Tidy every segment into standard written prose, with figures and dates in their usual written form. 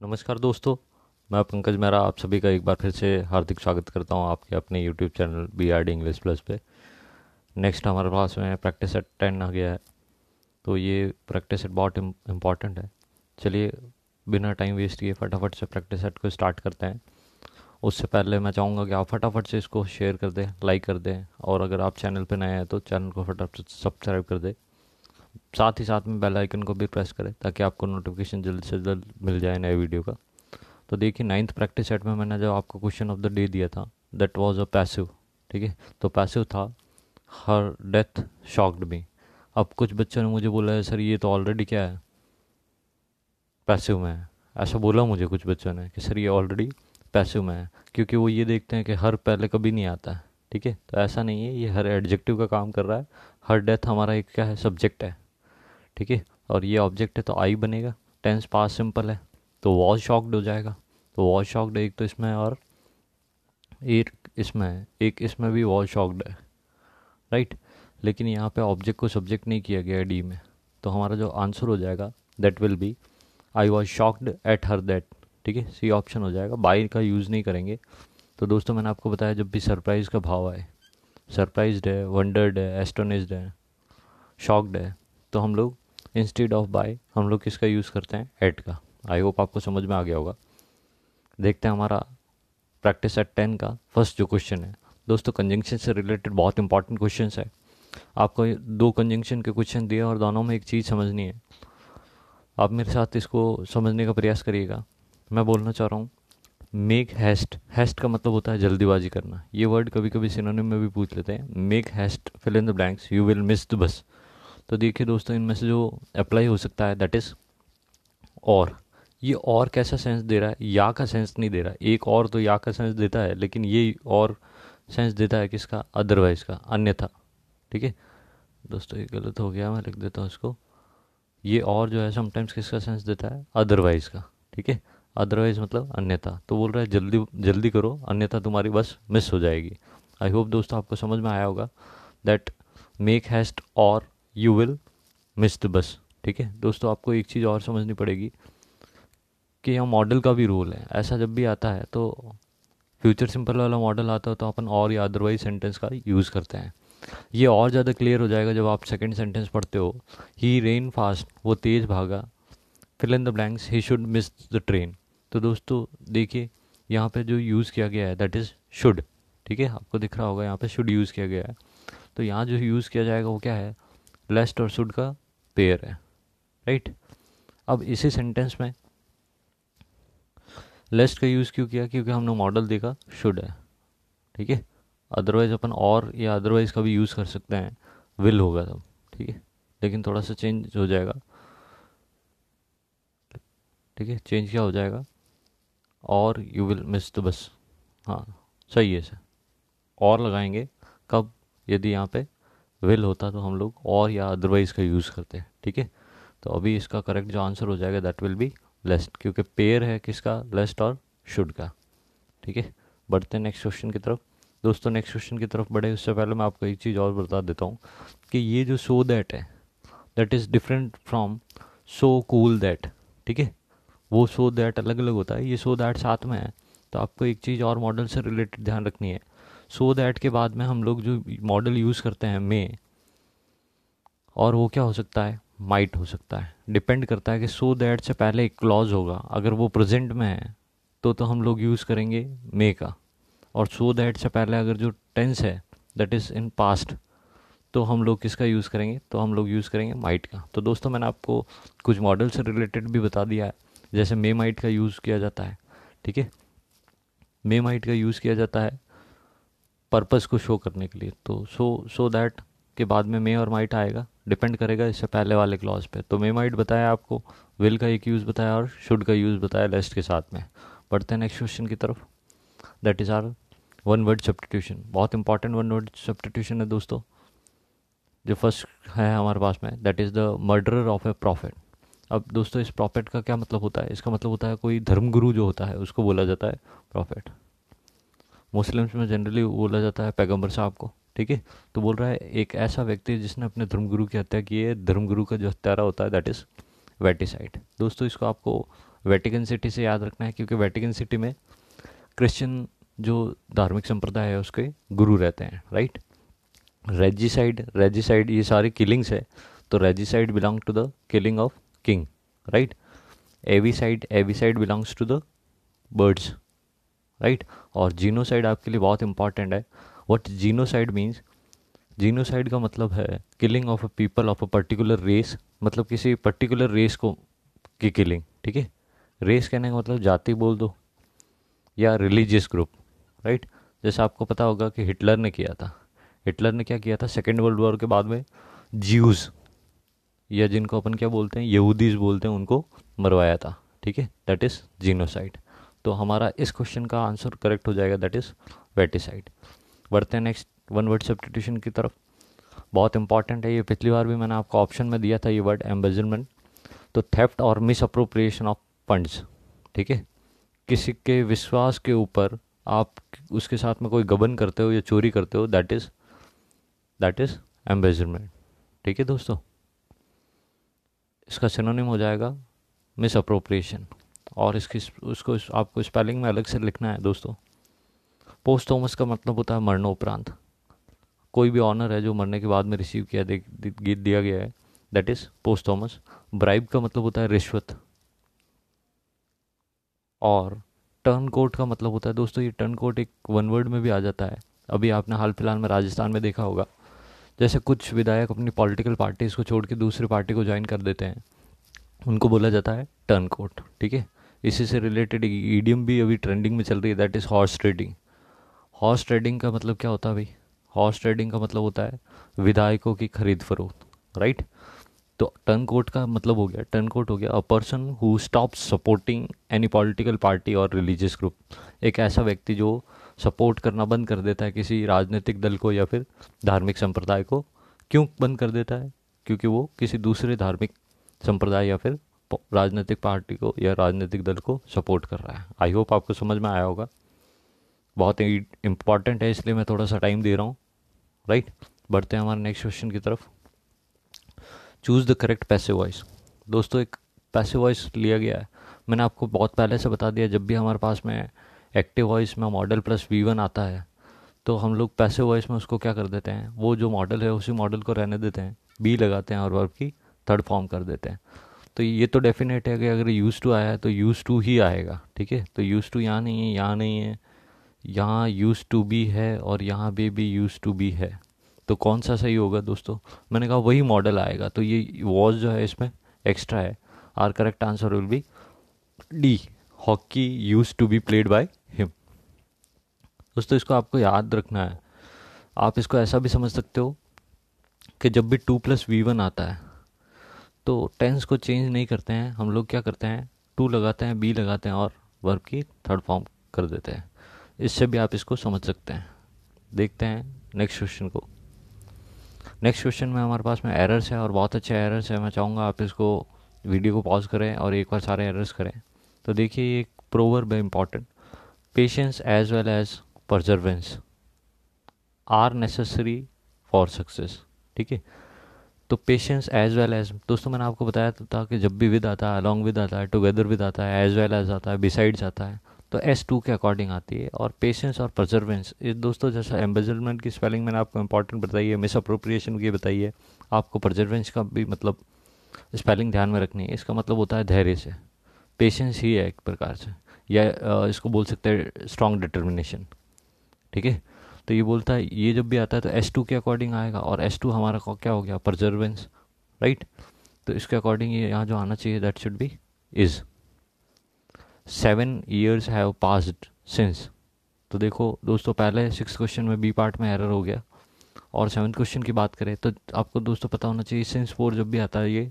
नमस्कार दोस्तों। मैं पंकज मेहरा आप सभी का एक बार फिर से हार्दिक स्वागत करता हूं आपके अपने YouTube channel BRD English plus पे। नेक्स्ट हमारे पास में प्रैक्टिस सेट 10 आ गया है, तो ये प्रैक्टिस सेट बहुत इम्पॉर्टेंट है। चलिए बिना टाइम वेस्ट किए फटाफट से प्रैक्टिस सेट को स्टार्ट करते हैं। उससे पहले मैं चाहूँगा कि आप फटाफट से इसको शेयर कर दें, लाइक कर दें, और अगर आप चैनल पर नए हैं तो चैनल को फटाफट सब्सक्राइब कर दें। साथ ही साथ में बेल आइकन को भी प्रेस करें ताकि आपको नोटिफिकेशन जल्द से जल्द मिल जाए नए वीडियो का। तो देखिए, नाइन्थ प्रैक्टिस सेट में मैंने जो आपको क्वेश्चन ऑफ द डे दिया था, दैट वाज अ पैसिव। ठीक है, तो पैसिव था हर डेथ शॉक्ड मी। अब कुछ बच्चों ने मुझे बोला है सर ये तो ऑलरेडी क्या है, पैसिव में है। ऐसा बोला मुझे कुछ बच्चों ने कि सर ये ऑलरेडी पैसिव में है, क्योंकि वो ये देखते हैं कि हर पहले कभी नहीं आता है। ठीक है, तो ऐसा नहीं है, ये हर एडजेक्टिव का काम कर रहा है। हर डेथ हमारा एक क्या है, सब्जेक्ट है। ठीक है, और ये ऑब्जेक्ट है तो आई बनेगा। टेंस पास सिंपल है तो वॉज शॉक्ड हो जाएगा। तो वॉज शॉक्ड एक तो इसमें है और एक इसमें है, एक इसमें भी वॉज शॉक्ड है, राइट। लेकिन यहाँ पे ऑब्जेक्ट को सब्जेक्ट नहीं किया गया है डी में, तो हमारा जो आंसर हो जाएगा that will be I was shocked at her that. ठीक है, सी ऑप्शन हो जाएगा, बाई का यूज़ नहीं करेंगे। तो दोस्तों मैंने आपको बताया जब भी सरप्राइज का भाव आए, सरप्राइज्ड है, वंडर्ड है, एस्टोनिस्ड है, शॉक्ड है, तो हम लोग इंस्टेड ऑफ बाय हम लोग किसका यूज़ करते हैं, एट का। आई होप आपको समझ में आ गया होगा। देखते हैं हमारा प्रैक्टिस सेट 10 का फर्स्ट जो क्वेश्चन है। दोस्तों कंजंक्शन से रिलेटेड बहुत इंपॉर्टेंट क्वेश्चन है। आपको दो कंजंक्शन के क्वेश्चन दिए और दोनों में एक चीज़ समझनी है। आप मेरे साथ इसको समझने का प्रयास करिएगा। मैं बोलना चाह रहा हूँ मेक हैस्ट। हैस्ट का मतलब होता है जल्दीबाजी करना। ये वर्ड कभी कभी सिनोनिम में भी पूछ लेते हैं। Make haste fill in the blanks you will miss the bus. तो देखिए दोस्तों, इनमें से जो अप्लाई हो सकता है दैट इज़ और। ये और कैसा सेंस दे रहा है, या का सेंस नहीं दे रहा है। एक और तो या का सेंस देता है, लेकिन ये और सेंस देता है किसका, अदरवाइज का, अन्यथा। ठीक है दोस्तों, ये गलत हो गया, मैं लिख देता हूँ इसको। ये और जो है समटाइम्स किसका सेंस देता है, अदरवाइज का। ठीक है, अदरवाइज मतलब अन्यथा। तो बोल रहा है जल्दी जल्दी करो अन्यथा तुम्हारी बस मिस हो जाएगी। आई होप दोस्तों आपको समझ में आया होगा दैट मेक हैस्ट और यू विल मिस द बस। ठीक है दोस्तों, आपको एक चीज़ और समझनी पड़ेगी कि यहाँ मॉडल का भी रोल है। ऐसा जब भी आता है तो फ्यूचर सिंपल वाला मॉडल आता है तो अपन और या अदरवाइज सेंटेंस का यूज़ करते हैं। ये और ज़्यादा क्लियर हो जाएगा जब आप सेकंड सेंटेंस पढ़ते हो। ही रेन फास्ट, वो तेज़ भागा। Fill in the blanks, he should miss the train. तो दोस्तों देखिए, यहाँ पे जो यूज़ किया गया है दैट इज़ शुड। ठीक है, आपको दिख रहा होगा यहाँ पे शुड यूज़ किया गया है। तो यहाँ जो यूज़ किया जाएगा वो क्या है, लेस्ट और शुड का पेयर है, राइट। अब इसी सेंटेंस में लेस्ट का यूज़ क्यों किया, क्योंकि हमने मॉडल देखा शुड है। ठीक है, अदरवाइज अपन और या अदरवाइज का भी यूज़ कर सकते हैं, विल होगा तब। ठीक है, लेकिन थोड़ा सा चेंज हो जाएगा। ठीक है, चेंज क्या हो जाएगा, और यू विल मिस द बस। हाँ सही है सर, और लगाएंगे कब, यदि यहाँ पे विल होता तो हम लोग और या अदरवाइज का यूज़ करते हैं। ठीक है, तो अभी इसका करेक्ट जो आंसर हो जाएगा दैट विल बी लेस्ट, क्योंकि पेयर है किसका, लेस्ट और शुड का। ठीक है, बढ़ते हैं नेक्स्ट क्वेश्चन की तरफ। दोस्तों नेक्स्ट क्वेश्चन की तरफ बढ़े उससे पहले मैं आपको एक चीज़ और बता देता हूँ कि ये जो सो दैट है that is different from so cool that. ठीक है, वो सो दैट अलग अलग होता है, ये सो दैट साथ में है। तो आपको एक चीज़ और मॉडल से रिलेटेड ध्यान रखनी है। सो दैट के बाद में हम लोग जो मॉडल यूज़ करते हैं मे, और वो क्या हो सकता है, माइट हो सकता है। डिपेंड करता है कि सो दैट से पहले एक क्लॉज होगा, अगर वो प्रेजेंट में है तो हम लोग यूज़ करेंगे मे का। और सो दैट से पहले अगर जो टेंस है दैट इज़ इन पास्ट, तो हम लोग किसका यूज़ करेंगे, तो हम लोग यूज़ करेंगे माइट का। तो दोस्तों मैंने आपको कुछ मॉडल से रिलेटेड भी बता दिया है, जैसे मे माइट का यूज़ किया जाता है। ठीक है, मे माइट का यूज़ किया जाता है पर्पस को शो करने के लिए। तो सो दैट के बाद में मे और माइट आएगा, डिपेंड करेगा इससे पहले वाले क्लॉज पे। तो मे माइट बताया आपको, विल का एक यूज़ बताया और शुड का यूज़ बताया लेस्ट के साथ में। बढ़ते हैं नेक्स्ट क्वेश्चन की तरफ, that is our one word substitution. बहुत इंपॉर्टेंट वन वर्ड सब्स्टिट्यूशन है दोस्तों। जो फर्स्ट है हमारे पास में that is the murderer of a prophet. अब दोस्तों इस प्रॉफिट का क्या मतलब होता है, इसका मतलब होता है कोई धर्मगुरु जो होता है उसको बोला जाता है प्रॉफिट। मुस्लिम्स में जनरली बोला जाता है पैगंबर साहब को। ठीक है, तो बोल रहा है एक ऐसा व्यक्ति जिसने अपने धर्मगुरु की हत्या की है। धर्मगुरु का जो हत्यारा होता है दैट इज़ वैटिसाइड। दोस्तों इसको आपको वेटिकन सिटी से याद रखना है, क्योंकि वेटिकन सिटी में क्रिश्चियन जो धार्मिक संप्रदाय है उसके गुरु रहते हैं, राइट। रेजिसाइड ये सारी किलिंग्स है, तो regicide belong to the killing of king, right. Avicide belongs to the birds, right. और जीनोसाइड आपके लिए बहुत इंपॉर्टेंट है। व्हाट जीनोसाइड मीन्स, जीनोसाइड का मतलब है killing of a people of a particular race, मतलब किसी पर्टिकुलर रेस को की किलिंग, ठीक है। रेस कहने का मतलब जाति बोल दो या रिलीजियस ग्रुप, राइट। जैसे आपको पता होगा कि हिटलर ने क्या किया था सेकेंड वर्ल्ड वॉर के बाद में, ज्यूज़ या जिनको अपन क्या बोलते हैं यहूदीज बोलते हैं, उनको मरवाया था, ठीक है। That is genocide. तो हमारा इस क्वेश्चन का आंसर करेक्ट हो जाएगा, दैट इज़ वेटिसाइड। बढ़ते हैं नेक्स्ट वन वर्ड सब्स्टिट्यूशन की तरफ। बहुत इंपॉर्टेंट है ये, पिछली बार भी मैंने आपको ऑप्शन में दिया था ये वर्ड एम्बेजलमेंट। तो थेफ्ट और मिस अप्रोप्रिएशन ऑफ फंड्स, ठीक है। किसी के विश्वास के ऊपर आप उसके साथ में कोई गबन करते हो या चोरी करते हो, दैट इज़ एम्बेजलमेंट, ठीक है दोस्तों। इसका सिनोनिम हो जाएगा मिस अप्रोप्रिएशन, और इसकी उसको आपको स्पेलिंग में अलग से लिखना है दोस्तों। पोस्टोमस का मतलब होता है मरणोपरांत। कोई भी ऑनर है जो मरने के बाद में रिसीव किया दिया गया है, दैट इज़ पोस्टोमस। ब्राइब का मतलब होता है रिश्वत। और टर्न कोट का मतलब होता है दोस्तों, ये टर्न कोट एक वन वर्ड में भी आ जाता है। अभी आपने हाल फिलहाल में राजस्थान में देखा होगा, जैसे कुछ विधायक अपनी पॉलिटिकल पार्टीज को छोड़ के दूसरी पार्टी को ज्वाइन कर देते हैं, उनको बोला जाता है टर्न कोट, ठीक है। इसी से रिलेटेड ईडियम भी अभी ट्रेंडिंग में चल रही है, that is horse trading. Horse trading का मतलब क्या होता है भाई? हॉर्स ट्रेडिंग का मतलब होता है विधायकों की खरीद फरोख्त, राइट। तो टर्न कोट का मतलब हो गया, टर्न कोट हो गया a person who stop supporting any political party और रिलीजियस ग्रुप। एक ऐसा व्यक्ति जो सपोर्ट करना बंद कर देता है किसी राजनीतिक दल को या फिर धार्मिक संप्रदाय को। क्यों बंद कर देता है? क्योंकि वो किसी दूसरे धार्मिक संप्रदाय या फिर राजनीतिक पार्टी को या राजनीतिक दल को सपोर्ट कर रहा है। आई होप आपको समझ में आया होगा। बहुत ही इम्पॉर्टेंट है, इसलिए मैं थोड़ा सा टाइम दे रहा हूँ, राइट। बढ़ते हैं हमारे नेक्स्ट क्वेश्चन की तरफ। Choose the correct passive voice. दोस्तों एक पैसिव वॉइस लिया गया है, मैंने आपको बहुत पहले से बता दिया, जब भी हमारे पास में एक्टिव वॉइस में मॉडल प्लस V1 आता है तो हम लोग पैसिव वॉइस में उसको क्या कर देते हैं, वो जो मॉडल है उसी मॉडल को रहने देते हैं, बी लगाते हैं और वर्ब की थर्ड फॉर्म कर देते हैं। तो ये तो डेफिनेट है कि अगर यूज़ टू आया है तो यूज़ टू ही आएगा, ठीक है। तो यूज़ टू यहाँ नहीं है, यहाँ नहीं है, यहाँ यूज़ टू बी है और यहाँ भी यूज़ टू बी है। तो कौन सा सही होगा दोस्तों? मैंने कहा वही मॉडल आएगा, तो ये वॉज जो है इसमें एक्स्ट्रा है। Our correct answer will be D, hockey use to be played by him. दोस्तों इसको आपको याद रखना है। आप इसको ऐसा भी समझ सकते हो कि जब भी 2+V1 आता है तो टेंस को चेंज नहीं करते हैं हम लोग, क्या करते हैं टू लगाते हैं, बी लगाते हैं और वर्ब की थर्ड फॉर्म कर देते हैं। इससे भी आप इसको समझ सकते हैं। देखते हैं नेक्स्ट क्वेश्चन को। नेक्स्ट क्वेश्चन में हमारे पास में एरर्स है और बहुत अच्छे एरर्स है। मैं चाहूँगा आप इसको वीडियो को पॉज करें और एक बार सारे एरर्स करें। तो देखिए ये एक प्रोवर्ब है important, patience as well as perseverance are necessary for success, ठीक है। तो पेशेंस एज वेल एज, दोस्तों मैंने आपको बताया था कि जब भी विद आता है, अलॉन्ग विद आता है, टुगेदर विद आता है, एज वेल एज आता है, बिसाइड्स आता है, तो S2 के अकॉर्डिंग आती है। और पेशेंस और परजर्वेंस ये दोस्तों, जैसा एम्बेजलमेंट की स्पेलिंग मैंने आपको इंपॉर्टेंट बताई है, मिस अप्रोप्रिएशन की बताई है, आपको परजर्वेंस का भी मतलब स्पेलिंग ध्यान में रखनी है। इसका मतलब होता है धैर्य से, पेशेंस ही है एक प्रकार से, या इसको बोल सकते हैं स्ट्रॉन्ग डिटर्मिनेशन, ठीक है। तो ये बोलता है ये जब भी आता है तो S2 के अकॉर्डिंग आएगा, और S2 हमारा क्या हो गया, परजर्वेंस, राइट। तो इसके अकॉर्डिंग ये यहाँ जो आना चाहिए that should be is. 7 years have passed since. तो देखो दोस्तों पहले 6th क्वेश्चन में बी पार्ट में एरर हो गया, और 7th क्वेश्चन की बात करें तो आपको दोस्तों पता होना चाहिए सिंस 4 जब भी आता है ये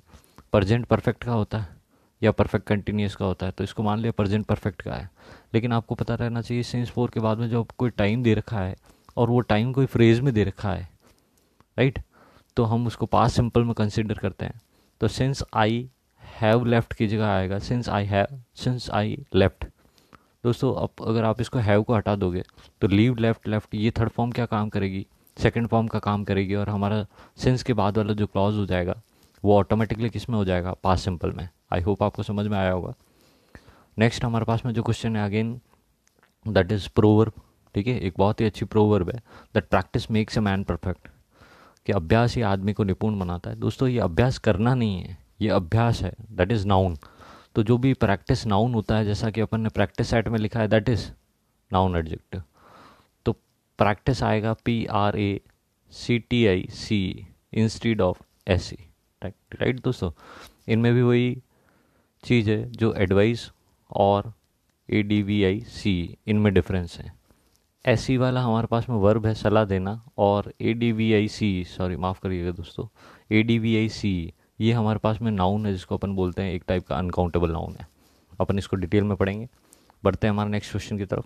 प्रेजेंट परफेक्ट का होता है या परफेक्ट कंटिन्यूस का होता है। तो इसको मान लिया प्रेजेंट परफेक्ट का है, लेकिन आपको पता रहना चाहिए सिंस 4 के बाद में जो कोई टाइम दे रखा है और वो टाइम कोई फ्रेज में दे रखा है, राइट, तो हम उसको पास्ट सिंपल में कंसिडर करते हैं। तो सिंस आई हैव लेफ्ट की जगह आएगा सिंस आई लेफ्ट। दोस्तों अब अगर आप इसको हैव को हटा दोगे तो लीव लेफ्ट ये थर्ड फॉर्म क्या काम करेगी, सेकंड फॉर्म का काम करेगी, और हमारा सिंस के बाद वाला जो क्लॉज हो जाएगा वो ऑटोमेटिकली किस में हो जाएगा, पास्ट सिंपल में। आई होप आपको समझ में आया होगा। नेक्स्ट हमारे पास में जो क्वेश्चन है अगेन दैट इज़ प्रोवर्ब, ठीक है, एक बहुत ही अच्छी प्रोवर्ब है, that practice makes a man perfect, कि अभ्यास ही आदमी को निपुण बनाता है। दोस्तों ये अभ्यास करना नहीं है, ये अभ्यास है, दैट इज़ नाउन। तो जो भी प्रैक्टिस नाउन होता है, जैसा कि अपन ने प्रैक्टिस सेट में लिखा है, दैट इज़ नाउन एडजेक्टिव। तो प्रैक्टिस आएगा PRACTIC instead of SE, right right दोस्तों। इनमें भी वही चीज़ है जो एडवाइस और ADVIC, इनमें डिफरेंस है। SE वाला हमारे पास में वर्ब है सलाह देना, और ADVIC, सॉरी माफ़ करिएगा दोस्तों, ADVIC ये हमारे पास में नाउन है, जिसको अपन बोलते हैं एक टाइप का अनकाउंटेबल नाउन है। अपन इसको डिटेल में पढ़ेंगे। बढ़ते हैं हमारे नेक्स्ट क्वेश्चन की तरफ।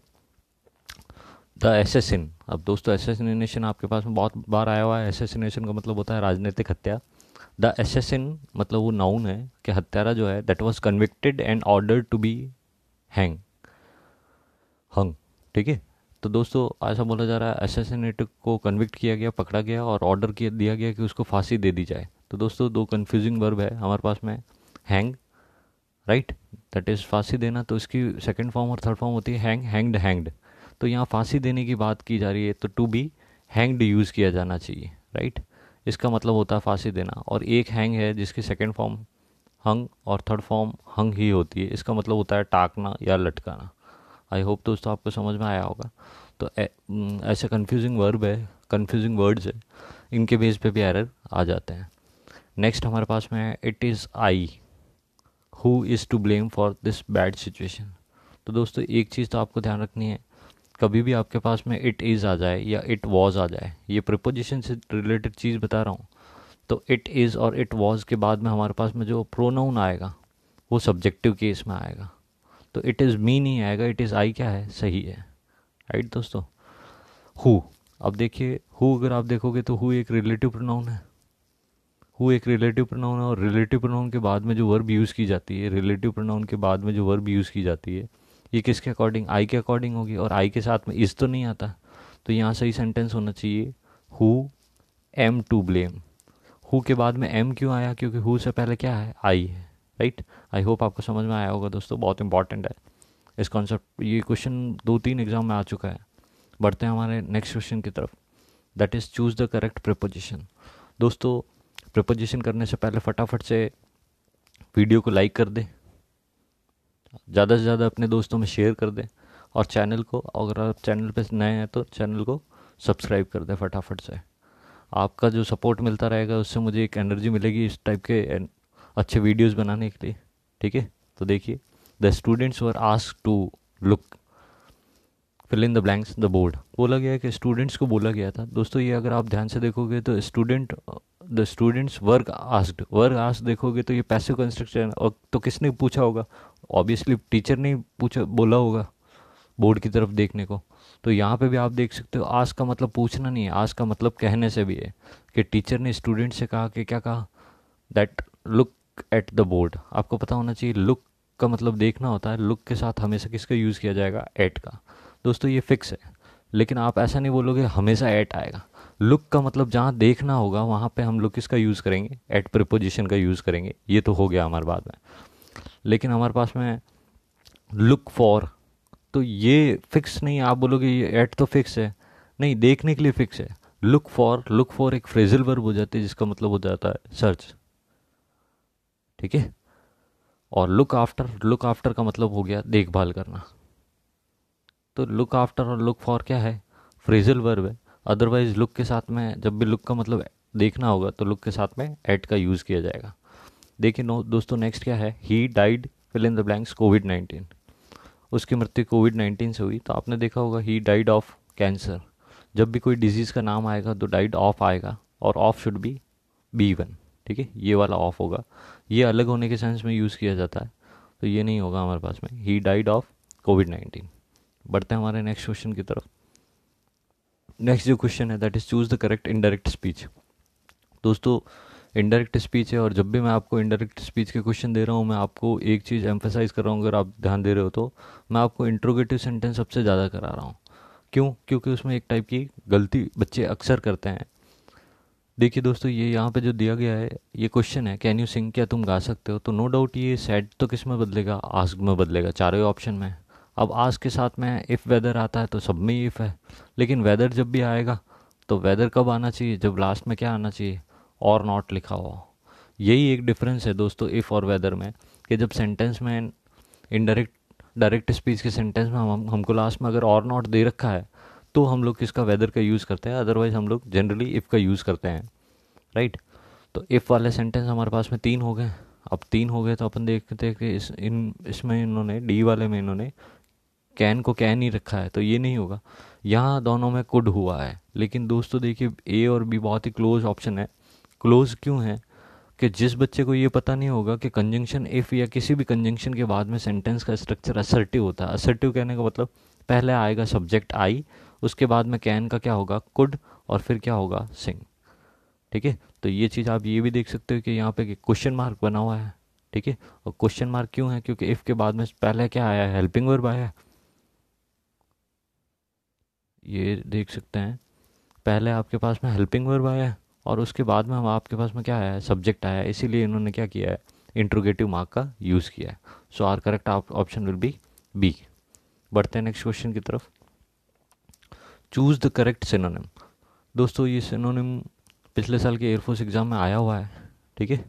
The assassin. अब दोस्तों एसेसिनेशन आपके पास में बहुत बार आया हुआ है। एसेसिनेशन का मतलब होता है राजनीतिक हत्या। द एसेसिन मतलब वो नाउन है कि हत्यारा जो है that was convicted and ordered to be hung, ठीक है। तो दोस्तों ऐसा बोला जा रहा है एसेसिनेटर को कन्विक्ट किया गया, पकड़ा गया और ऑर्डर किया दिया गया कि उसको फांसी दे दी जाए। तो दोस्तों दो कन्फ्यूजिंग वर्ब है हमारे पास में, हैंग, राइट, दैट इज़ फांसी देना, तो इसकी सेकंड फॉर्म और थर्ड फॉर्म होती है हैंग, हैंग्ड, हैंग्ड। तो यहाँ फांसी देने की बात की जा रही है, तो टू बी हैंग्ड यूज़ किया जाना चाहिए, राइट। इसका मतलब होता है फांसी देना। और एक हैंग है जिसकी सेकंड फॉर्म हंग और थर्ड फॉर्म हंग ही होती है, इसका मतलब होता है टाकना या लटकाना। आई होप दोस्तों आपको समझ में आया होगा। तो ऐसे कंफ्यूजिंग वर्ब है, कंफ्यूजिंग वर्ड्स है, इनके बेस पे भी एरर आ जाते हैं। नेक्स्ट हमारे पास में है it is I who is to blame for this bad situation. तो दोस्तों एक चीज़ तो आपको ध्यान रखनी है, कभी भी आपके पास में इट इज़ आ जाए या इट वॉज आ जाए, ये प्रिपोजिशन से रिलेटेड चीज़ बता रहा हूँ, तो इट इज़ और इट वॉज के बाद में हमारे पास में जो प्रोनाउन आएगा वो सब्जेक्टिव केस में आएगा। तो इट इज़ मी नहीं आएगा, इट इज़ आई क्या है, सही है, राइट दोस्तों। हु, अब देखिए हु अगर आप देखोगे तो हु एक रिलेटिव प्रोनाउन है, हु एक रिलेटिव प्रोनाउन है, और रिलेटिव प्रोनाउन के बाद में जो वर्ब यूज़ की जाती है, रिलेटिव प्रोनाउन के बाद में जो वर्ब यूज़ की जाती है ये किसके अकॉर्डिंग, आई के अकॉर्डिंग होगी, और आई के साथ में इज़ तो नहीं आता। तो यहाँ सही सेंटेंस होना चाहिए who am to blame. Who के बाद में एम क्यों आया, क्योंकि हु से पहले क्या है, आई है, राइट। आई होप आपको समझ में आया होगा दोस्तों, बहुत इंपॉर्टेंट है इस कॉन्सेप्ट। ये क्वेश्चन 2-3 एग्जाम में आ चुका है। बढ़ते हैं हमारे नेक्स्ट क्वेश्चन की तरफ, that is choose the correct preposition. दोस्तों प्रिपोजिशन करने से पहले फटाफट से वीडियो को लाइक कर दें, ज़्यादा से ज़्यादा अपने दोस्तों में शेयर कर दें, और चैनल को, अगर आप चैनल पे नए हैं तो चैनल को सब्सक्राइब कर दें फटाफट से। आपका जो सपोर्ट मिलता रहेगा उससे मुझे एक एनर्जी मिलेगी इस टाइप के अच्छे वीडियोस बनाने के लिए, ठीक है। तो देखिए the students were asked to look fill in the blanks the board, बोला गया है कि स्टूडेंट्स को बोला गया था। दोस्तों ये अगर आप ध्यान से देखोगे तो द स्टूडेंट्स वर्क आस्क्ड देखोगे तो ये पैसिव कंस्ट्रक्शन, और तो किसने पूछा होगा, ऑब्वियसली टीचर ने पूछा, बोला होगा बोर्ड की तरफ देखने को। तो यहाँ पे भी आप देख सकते हो आस्क का मतलब पूछना नहीं है, आस्क का मतलब कहने से भी है कि टीचर ने स्टूडेंट से कहा कि क्या कहा, that look at the board. आपको पता होना चाहिए लुक का मतलब देखना होता है, लुक के साथ हमेशा किसका यूज़ किया जाएगा, एट का। दोस्तों ये फिक्स है, लेकिन आप ऐसा नहीं बोलोगे हमेशा एट आएगा। लुक का मतलब जहाँ देखना होगा वहाँ पे हम लोग किसका यूज़ करेंगे, एट प्रिपोजिशन का यूज़ करेंगे। ये तो हो गया हमारे बाद में, लेकिन हमारे पास में लुक फॉर, तो ये फिक्स नहीं, आप बोलोगे ये एट तो फिक्स है, नहीं, देखने के लिए फिक्स है। लुक फॉर एक फ्रेजल वर्ब हो जाती है जिसका मतलब हो जाता है सर्च, ठीक है। और लुक आफ्टर का मतलब हो गया देखभाल करना। तो लुक आफ्टर और लुक फॉर क्या है, फ्रेजल वर्ब है। अदरवाइज लुक के साथ में जब भी लुक का मतलब देखना होगा तो लुक के साथ में एट का यूज़ किया जाएगा। देखिए दोस्तों नेक्स्ट क्या है, he died fill in the blanks कोविड-19, उसकी मृत्यु कोविड-19 से हुई। तो आपने देखा होगा ही डाइड ऑफ कैंसर, जब भी कोई डिजीज़ का नाम आएगा तो डाइड ऑफ आएगा, और ऑफ शुड बी B1, ठीक है, ये वाला ऑफ होगा। ये अलग होने के सेंस में यूज़ किया जाता है, तो ये नहीं होगा हमारे पास में, ही डाइड ऑफ कोविड-19। बढ़ते हैं हमारे नेक्स्ट क्वेश्चन की तरफ। नेक्स्ट जो क्वेश्चन है that is choose the correct indirect speech. दोस्तों इनडायरेक्ट स्पीच है, और जब भी मैं आपको इनडायरेक्ट स्पीच के क्वेश्चन दे रहा हूँ मैं आपको एक चीज़ एम्फेसाइज कर रहा हूँ, अगर आप ध्यान दे रहे हो तो मैं आपको इंट्रोगेटिव सेंटेंस सबसे ज़्यादा करा रहा हूँ। क्यों, क्योंकि उसमें एक टाइप की गलती बच्चे अक्सर करते हैं, देखिए दोस्तों, ये यहाँ पे जो दिया गया है, ये क्वेश्चन है कैन यू सिंग, क्या तुम गा सकते हो। तो नो डाउट ये सेड तो किस में बदलेगा, आस्क में बदलेगा, चारों ही ऑप्शन में। अब आस्क के साथ में इफ़ वेदर आता है तो सब में ही इफ़ है, लेकिन वेदर जब भी आएगा तो वेदर कब आना चाहिए, जब लास्ट में क्या आना चाहिए, और नॉट लिखा हुआ। यही एक डिफरेंस है दोस्तों इफ़ और वेदर में, कि जब सेंटेंस में इनडायरेक्ट डायरेक्ट स्पीच के सेंटेंस में हमको लास्ट में अगर और नॉट दे रखा है तो हम लोग किसका, वेदर का यूज़ करते हैं, अदरवाइज हम लोग जनरली इफ़ का यूज़ करते हैं, राइट। तो इफ़ वाले सेंटेंस हमारे पास में 3 हो गए। अब 3 हो गए तो अपन देखते हैं कि इसमें इन्होंने डी वाले में इन्होंने कैन को कैन ही रखा है, तो ये नहीं होगा। यहाँ दोनों में कुड हुआ है, लेकिन दोस्तों देखिए ए और बी बहुत ही क्लोज ऑप्शन है। क्लोज क्यों है, कि जिस बच्चे को ये पता नहीं होगा कि कंजंक्शन इफ़ या किसी भी कंजंक्शन के बाद में सेंटेंस का स्ट्रक्चर असर्टिव होता है। असर्टिव कहने का मतलब पहले आएगा सब्जेक्ट आई, उसके बाद में कैन का क्या होगा, कुड, और फिर क्या होगा, सिंग। ठीक है, तो ये चीज़ आप ये भी देख सकते हो कि यहाँ पे क्वेश्चन मार्क बना हुआ है। ठीक है, और क्वेश्चन मार्क क्यों है, क्योंकि इफ़ के बाद में पहले क्या आया है, हेल्पिंग वर्ब आया है। ये देख सकते हैं, पहले आपके पास में हेल्पिंग वर्ब आया है और उसके बाद में हम आपके पास में क्या आया है, सब्जेक्ट आया है। इसीलिए इन्होंने क्या किया है, इंट्रोगेटिव मार्क का यूज़ किया है। So our correct option will be B. बढ़ते हैं नेक्स्ट क्वेश्चन की तरफ। Choose the correct synonym. दोस्तों ये सिनोनिम पिछले साल के एयरफोर्स एग्ज़ाम में आया हुआ है। ठीक है,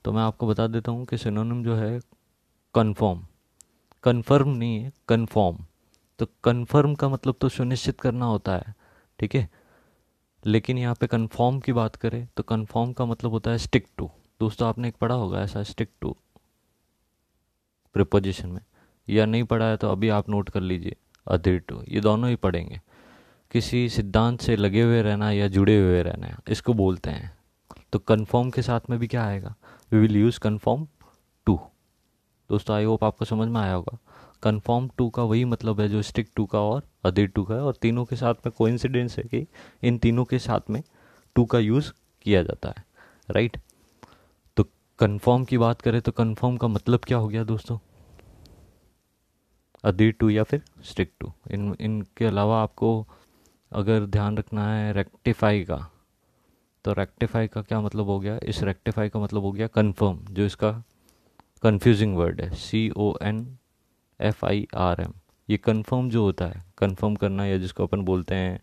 तो मैं आपको बता देता हूँ कि सिनोनिम जो है कन्फर्म, कन्फर्म नहीं है, कन्फर्म। तो कन्फर्म का मतलब तो सुनिश्चित करना होता है, ठीक है, लेकिन यहाँ पे कन्फर्म की बात करें तो कन्फर्म का मतलब होता है स्टिक टू। दोस्तों आपने एक पढ़ा होगा ऐसा, स्टिक टू प्रिपोजिशन में, या नहीं पढ़ा है तो अभी आप नोट कर लीजिए, अधेर टू, ये दोनों ही पढ़ेंगे। किसी सिद्धांत से लगे हुए रहना या जुड़े हुए रहना, इसको बोलते हैं। तो कन्फर्म के साथ में भी क्या आएगा, we will use confirm to. दोस्तों आई होप आपको समझ में आया होगा। कन्फर्म टू का वही मतलब है जो स्टिक टू का और अधेर टू का है, और तीनों के साथ में कोइंसिडेंस है कि इन तीनों के साथ में टू का यूज़ किया जाता है, राइट। तो कन्फर्म की बात करें तो कन्फर्म का मतलब क्या हो गया दोस्तों, अधेर टू या फिर स्टिक टू। इनके अलावा आपको अगर ध्यान रखना है रेक्टिफाई का, तो रेक्टिफाई का क्या मतलब हो गया, इस रेक्टिफाई का मतलब हो गया कन्फर्म, जो इसका कंफ्यूजिंग वर्ड है, CONFIRM। ये कन्फर्म जो होता है, कन्फर्म करना, या जिसको अपन बोलते हैं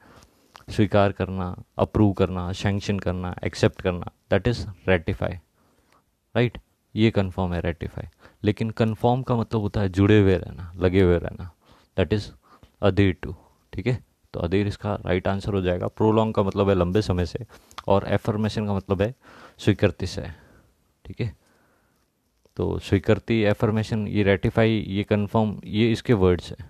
स्वीकार करना, अप्रूव करना, सैंक्शन करना, एक्सेप्ट करना, दैट इज़ रेटिफाई, राइट। ये कन्फर्म है रेटिफाई। लेकिन कन्फर्म का मतलब होता है जुड़े हुए रहना, लगे हुए रहना, दैट इज़ अधेर टू। ठीक है, तो अधेर इसका राइट आंसर हो जाएगा। प्रोलॉन्ग का मतलब है लंबे समय से, और एफर्मेशन का मतलब है स्वीकृति से। ठीक है, तो स्वीकृति, एफर्मेशन, ये रेटिफाई, ये कन्फर्म, ये इसके वर्ड्स हैं,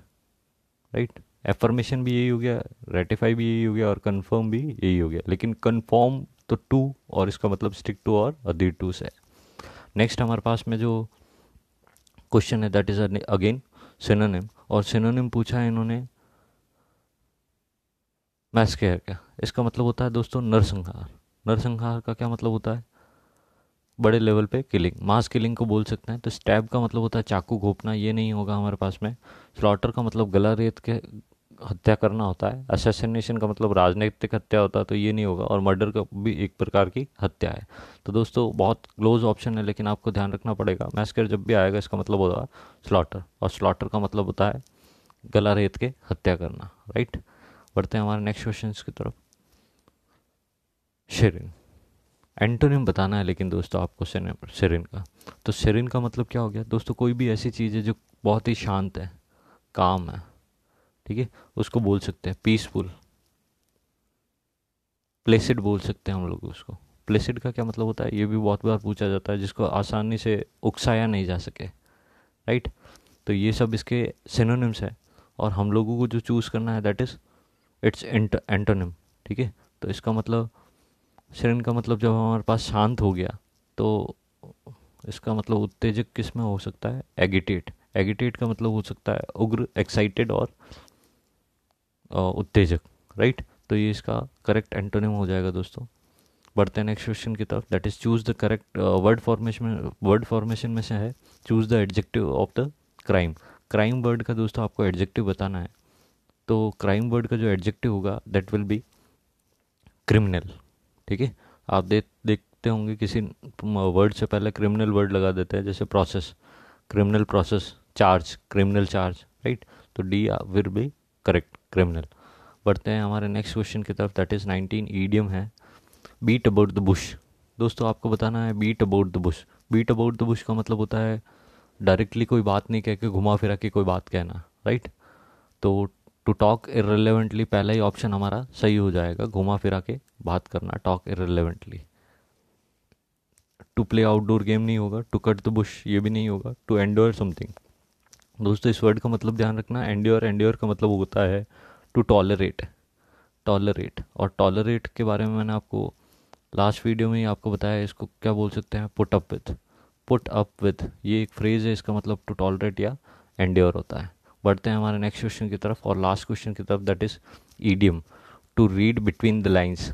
राइट। एफर्मेशन भी यही हो गया, रेटिफाई भी यही हो गया, और कन्फर्म भी यही हो गया। लेकिन कन्फर्म तो टू, और इसका मतलब स्टिक टू और अधेर टू से। नेक्स्ट हमारे पास में जो क्वेश्चन है दैट इज अगेन सिनोनिम, और सिनोनिम पूछा है इन्होंने मैस्केयर का। इसका मतलब होता है दोस्तों नरसंहार। नरसंहार का क्या मतलब होता है, बड़े लेवल पे किलिंग, मास किलिंग को बोल सकते हैं। तो स्टैब का मतलब होता है चाकू घोंपना, ये नहीं होगा हमारे पास में। स्लॉटर का मतलब गला रेत के हत्या करना होता है। असैसिनेशन का मतलब राजनीतिक हत्या होता है, तो ये नहीं होगा। और मर्डर का भी एक प्रकार की हत्या है। तो दोस्तों बहुत क्लोज ऑप्शन है, लेकिन आपको ध्यान रखना पड़ेगा, मैस्कर जब भी आएगा इसका मतलब होगा स्लॉटर, और स्लॉटर का मतलब होता है गला रेत के हत्या करना, राइट। बढ़ते हैं हमारे नेक्स्ट क्वेश्चन की तरफ। शेरिन, एंटोनिम बताना है लेकिन दोस्तों आपको सेरिन का। तो सेरिन का मतलब क्या हो गया दोस्तों, कोई भी ऐसी चीज़ है जो बहुत ही शांत है, काम है, ठीक है, उसको बोल सकते हैं पीसफुल। प्लेसिड बोल सकते हैं हम लोग उसको। प्लेसिड का क्या मतलब होता है, ये भी बहुत बार पूछा जाता है, जिसको आसानी से उकसाया नहीं जा सके, राइट। तो ये सब इसके सिनोनिम्स है, और हम लोगों को जो चूज़ करना है दैट इज़ इट्स एंटोनिम। ठीक है, तो इसका मतलब सेरेन का मतलब जब हमारे पास शांत हो गया, तो इसका मतलब उत्तेजक किस में हो सकता है, एगिटेट। एगिटेट का मतलब हो सकता है उग्र, एक्साइटेड, और उत्तेजक, राइट। तो ये इसका करेक्ट एंटोनिम हो जाएगा दोस्तों। बढ़ते हैं नेक्स्ट क्वेश्चन की तरफ, that is choose the correct word formation. Word formation में से है choose the adjective of the crime. Crime word का दोस्तों आपको एडजेक्टिव बताना है। तो क्राइम वर्ड का जो एडजेक्टिव होगा दैट विल बी क्रिमिनल। ठीक है, आप देखते होंगे किसी वर्ड से पहले क्रिमिनल वर्ड लगा देते हैं, जैसे process, criminal process, charge, criminal charge, right. तो D will be correct, criminal. बढ़ते हैं हमारे नेक्स्ट क्वेश्चन की तरफ, दैट इज़ 19 ईडियम है बीट अबाउट द बुश। दोस्तों आपको बताना है beat about the bush. Beat about the bush का मतलब होता है डायरेक्टली कोई बात नहीं कह के घुमा फिरा के कोई बात कहना, राइट। तो टू टॉक इररिलेवेंटली पहला ही ऑप्शन हमारा सही हो जाएगा, घुमा फिरा के बात करना, talk irrelevantly. To play outdoor game नहीं होगा, टू कट द बुश ये भी नहीं होगा, टू एंड्योर समथिंग। दोस्तों इस वर्ड का मतलब ध्यान रखना, एंड्योर, एंड्योर का मतलब होता है टू टॉलरेट, टॉलरेट। और टॉलरेट के बारे में मैंने आपको लास्ट वीडियो में ही आपको बताया, इसको क्या बोल सकते हैं, put up with, put up with ये एक फ्रेज़ है, इसका मतलब टू टॉलरेट या एंड्योर होता है। बढ़ते हैं हमारे नेक्स्ट क्वेश्चन की तरफ और लास्ट क्वेश्चन की तरफ, that is idiom, to read between the lines,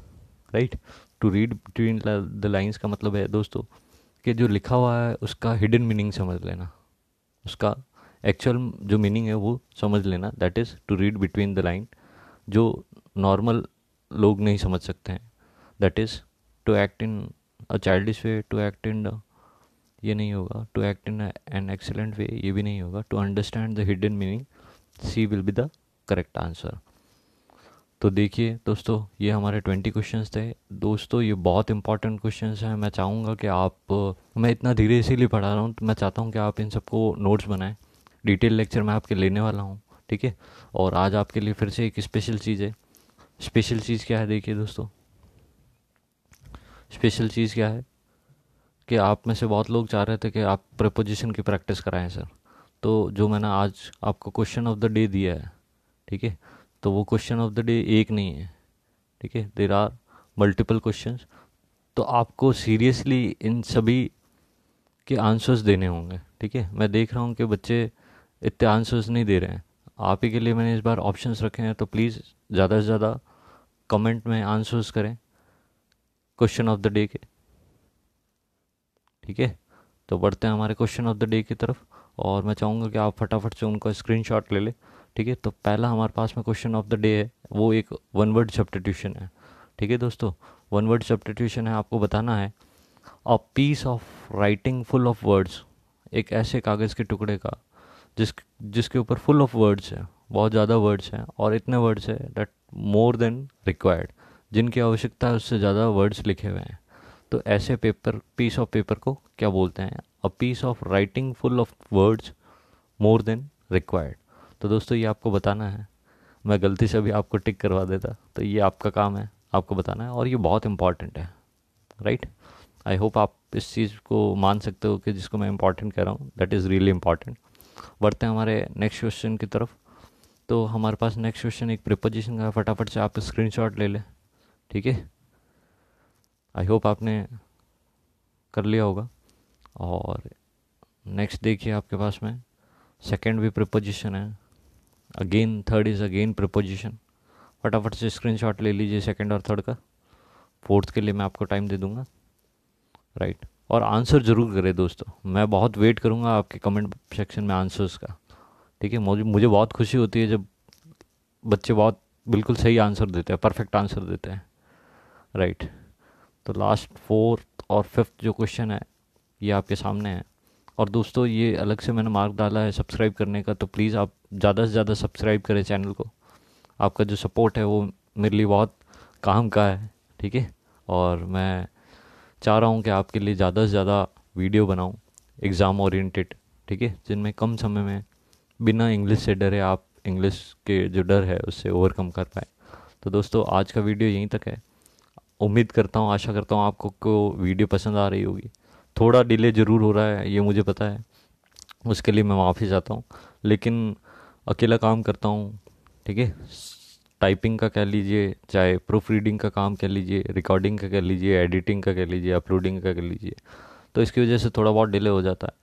right. To read between the lines का मतलब है दोस्तों कि जो लिखा हुआ है उसका हिडन मीनिंग समझ लेना, उसका एक्चुअल जो मीनिंग है वो समझ लेना, that is to read between the line, जो नॉर्मल लोग नहीं समझ सकते हैं। That is to act in a childish way, to act in ये नहीं होगा, to act in an excellent way ये भी नहीं होगा, to understand the hidden meaning, C will be the correct answer. तो देखिए दोस्तों ये हमारे 20 क्वेश्चंस थे। दोस्तों ये बहुत इंपॉर्टेंट क्वेश्चंस हैं, मैं चाहूँगा कि आप, मैं इतना धीरे इसीलिए पढ़ा रहा हूँ, तो मैं चाहता हूँ कि आप इन सबको नोट्स बनाएं, डिटेल लेक्चर मैं आपके लेने वाला हूँ, ठीक है। और आज आपके लिए फिर से एक स्पेशल चीज़ है। स्पेशल चीज़ क्या है, देखिए दोस्तों, स्पेशल चीज़ क्या है कि आप में से बहुत लोग चाह रहे थे कि आप प्रीपोजिशन की प्रैक्टिस कराएं सर। तो जो मैंने आज आपको क्वेश्चन ऑफ द डे दिया है, ठीक है, तो वो क्वेश्चन ऑफ द डे एक नहीं है, ठीक है, देर आर मल्टीपल क्वेश्चंस। तो आपको सीरियसली इन सभी के आंसर्स देने होंगे, ठीक है। मैं देख रहा हूँ कि बच्चे इतने आंसर्स नहीं दे रहे हैं, आप ही के लिए मैंने इस बार ऑप्शंस रखे हैं, तो प्लीज़ ज़्यादा से ज़्यादा कमेंट में आंसर्स करें क्वेश्चन ऑफ द डे के, ठीक है। तो बढ़ते हैं हमारे क्वेश्चन ऑफ द डे की तरफ और मैं चाहूँगा कि आप फटाफट से उनका स्क्रीनशॉट ले लें, ठीक है। तो पहला हमारे पास में क्वेश्चन ऑफ द डे है, वो एक वन वर्ड सब्स्टिट्यूशन है, ठीक है दोस्तों। वन वर्ड सब्स्टिट्यूशन है, आपको बताना है a piece of writing full of words, एक ऐसे कागज़ के टुकड़े का जिसके ऊपर फुल ऑफ वर्ड्स हैं, बहुत ज़्यादा वर्ड्स हैं और इतने वर्ड्स हैं दैट मोर देन रिक्वायर्ड, जिनकी आवश्यकता है उससे ज़्यादा वर्ड्स लिखे हुए हैं। तो ऐसे पेपर, पीस ऑफ पेपर को क्या बोलते हैं, a piece of writing full of words more than required. तो दोस्तों ये आपको बताना है, मैं गलती से भी आपको टिक करवा देता, तो ये आपका काम है, आपको बताना है और ये बहुत इंपॉर्टेंट है, राइट। आई होप आप इस चीज़ को मान सकते हो कि जिसको मैं इंपॉर्टेंट कह रहा हूँ दैट इज़ रियली इंपॉर्टेंट। बढ़ते हैं हमारे नेक्स्ट क्वेश्चन की तरफ। तो हमारे पास नेक्स्ट क्वेश्चन एक प्रीपोजिशन का है, फटाफट से आप स्क्रीनशॉट ले लें, ठीक है। आई होप आपने कर लिया होगा। और नेक्स्ट देखिए आपके पास में सेकंड भी प्रीपोजिशन है, again third is again preposition. फटाफट से स्क्रीनशॉट ले लीजिए सेकंड और थर्ड का, फोर्थ के लिए मैं आपको टाइम दे दूंगा, राइट। और आंसर ज़रूर करें दोस्तों, मैं बहुत वेट करूंगा आपके कमेंट सेक्शन में आंसर्स का, ठीक है। मुझे बहुत खुशी होती है जब बच्चे बहुत बिल्कुल सही आंसर देते हैं, परफेक्ट आंसर देते हैं, राइट। तो लास्ट फोर्थ और फिफ्थ जो क्वेश्चन है ये आपके सामने है। और दोस्तों ये अलग से मैंने मार्क डाला है सब्सक्राइब करने का, तो प्लीज़ आप ज़्यादा से ज़्यादा सब्सक्राइब करें चैनल को, आपका जो सपोर्ट है वो मेरे लिए बहुत काम का है, ठीक है। और मैं चाह रहा हूँ कि आपके लिए ज़्यादा से ज़्यादा वीडियो बनाऊँ एग्ज़ाम ओरिएंटेड, ठीक है, जिनमें कम समय में बिना इंग्लिश से डरे आप इंग्लिश के जो डर है उससे ओवरकम कर पाए। तो दोस्तों आज का वीडियो यहीं तक है, उम्मीद करता हूँ, आशा करता हूँ आपको को वीडियो पसंद आ रही होगी। थोड़ा डिले ज़रूर हो रहा है ये मुझे पता है, उसके लिए मैं माफ़ी चाहता हूँ, लेकिन अकेला काम करता हूँ, ठीक है। टाइपिंग का कह लीजिए, चाहे प्रूफ रीडिंग का काम कह लीजिए, रिकॉर्डिंग का कह लीजिए, एडिटिंग का कह लीजिए, अपलोडिंग का कह लीजिए, तो इसकी वजह से थोड़ा बहुत डिले हो जाता है,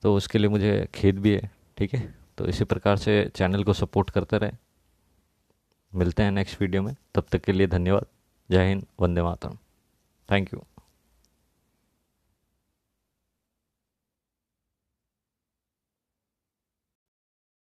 तो उसके लिए मुझे खेद भी है, ठीक है। तो इसी प्रकार से चैनल को सपोर्ट करते रहे, मिलते हैं नेक्स्ट वीडियो में, तब तक के लिए धन्यवाद। जय हिंद, वंदे मातरम, थैंक यू।